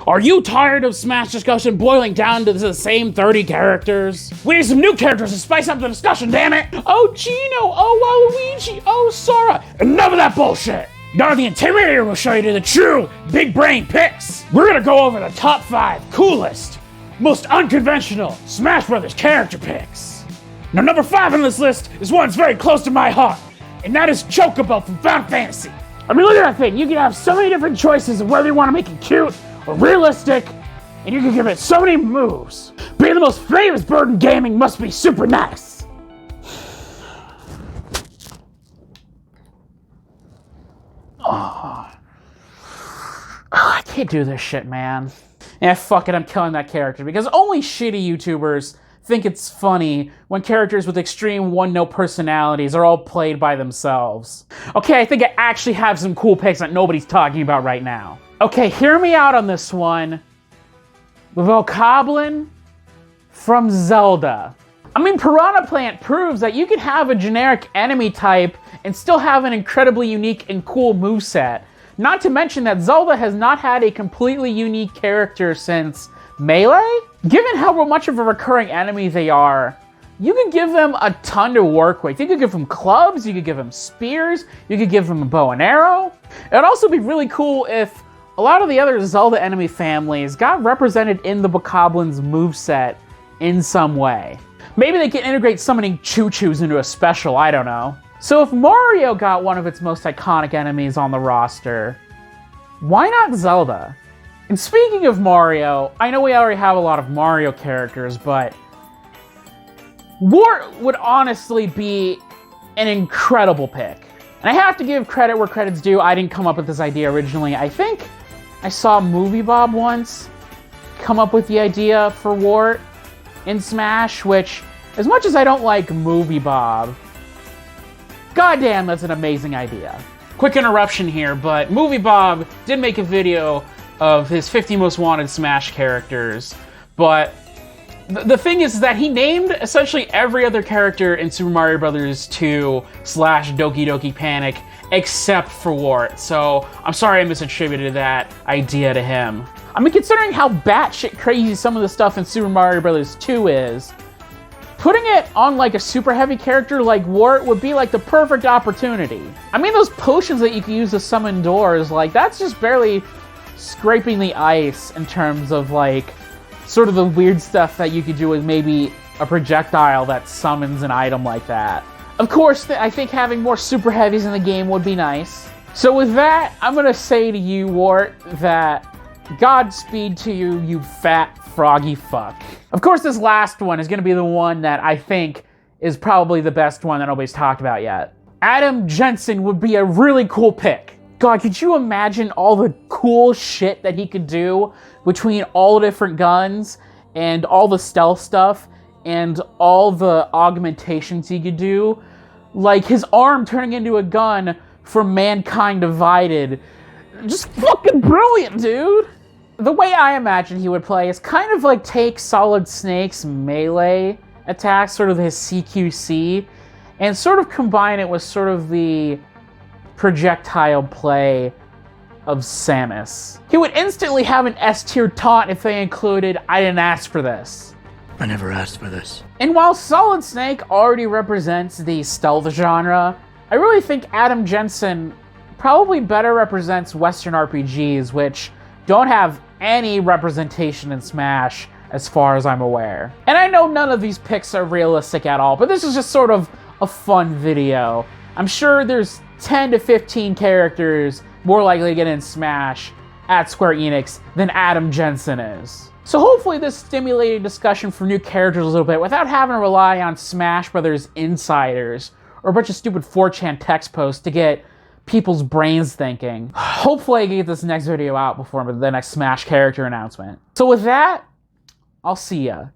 Are you tired of Smash discussion boiling down to the same 30 characters? We need some new characters to spice up the discussion, damn it! Oh, Gino, oh, Waluigi, oh, Sora. Enough of that bullshit! Now the Intimidator will show you the true big brain picks. We're gonna go over the top 5 coolest, most unconventional Smash Brothers character picks. Now number 5 on this list is one that's very close to my heart, and that is Chocobo from Final Fantasy. I mean, look at that thing. You can have so many different choices of whether you want to make it cute or realistic, and you can give it so many moves. Being the most famous bird in gaming must be super nice. I can't do this shit, man. Yeah, fuck it, I'm killing that character, because only shitty YouTubers think it's funny when characters with extreme one-note personalities are all played by themselves. Okay, I think I actually have some cool picks that nobody's talking about right now. Okay, hear me out on this one. Powerman from Zelda. I mean, Piranha Plant proves that you can have a generic enemy type and still have an incredibly unique and cool moveset. Not to mention that Zelda has not had a completely unique character since Melee? Given how much of a recurring enemy they are, you could give them a ton to work with. You could give them clubs, you could give them spears, you could give them a bow and arrow. It would also be really cool if a lot of the other Zelda enemy families got represented in the Bokoblin's moveset in some way. Maybe they can integrate summoning choo-choos into a special, I don't know. So if Mario got one of its most iconic enemies on the roster, why not Zelda? And speaking of Mario, I know we already have a lot of Mario characters, but Wart would honestly be an incredible pick. And I have to give credit where credit's due. I didn't come up with this idea originally. I think I saw Movie Bob once come up with the idea for Wart in Smash, which, as much as I don't like Movie Bob, goddamn, that's an amazing idea. Quick interruption here, but Movie Bob did make a video of his 50 most wanted Smash characters, but the thing is that he named essentially every other character in Super Mario Bros. 2 / Doki Doki Panic except for Wart, so I'm sorry I misattributed that idea to him. I mean, considering how batshit crazy some of the stuff in Super Mario Bros. 2 is, putting it on like a super heavy character like Wart would be like the perfect opportunity. I mean, those potions that you can use to summon doors, like that's just barely scraping the ice in terms of like sort of the weird stuff that you could do with maybe a projectile that summons an item like that. Of course, I think having more super heavies in the game would be nice. So with that, I'm gonna say to you, Wart, that Godspeed to you, you fat froggy fuck. Of course, this last one is gonna be the one that I think is probably the best one that nobody's talked about yet. Adam Jensen would be a really cool pick. God, could you imagine all the cool shit that he could do between all the different guns and all the stealth stuff and all the augmentations he could do? Like his arm turning into a gun from Mankind Divided. Just fucking brilliant, dude! The way I imagine he would play is kind of like take Solid Snake's melee attacks, sort of his CQC, and sort of combine it with sort of the projectile play of Samus. He would instantly have an S-tier taunt if they included "I didn't ask for this." I never asked for this. And while Solid Snake already represents the stealth genre, I really think Adam Jensen probably better represents Western RPGs, which don't have any representation in Smash as far as I'm aware. And I know none of these picks are realistic at all, but this is just sort of a fun video. I'm sure there's 10 to 15 characters more likely to get in Smash at Square Enix than Adam Jensen is. So hopefully this stimulated discussion for new characters a little bit without having to rely on Smash Brothers insiders or a bunch of stupid 4chan text posts to get people's brains thinking. Hopefully I can get this next video out before the next Smash character announcement. So with that, I'll see ya.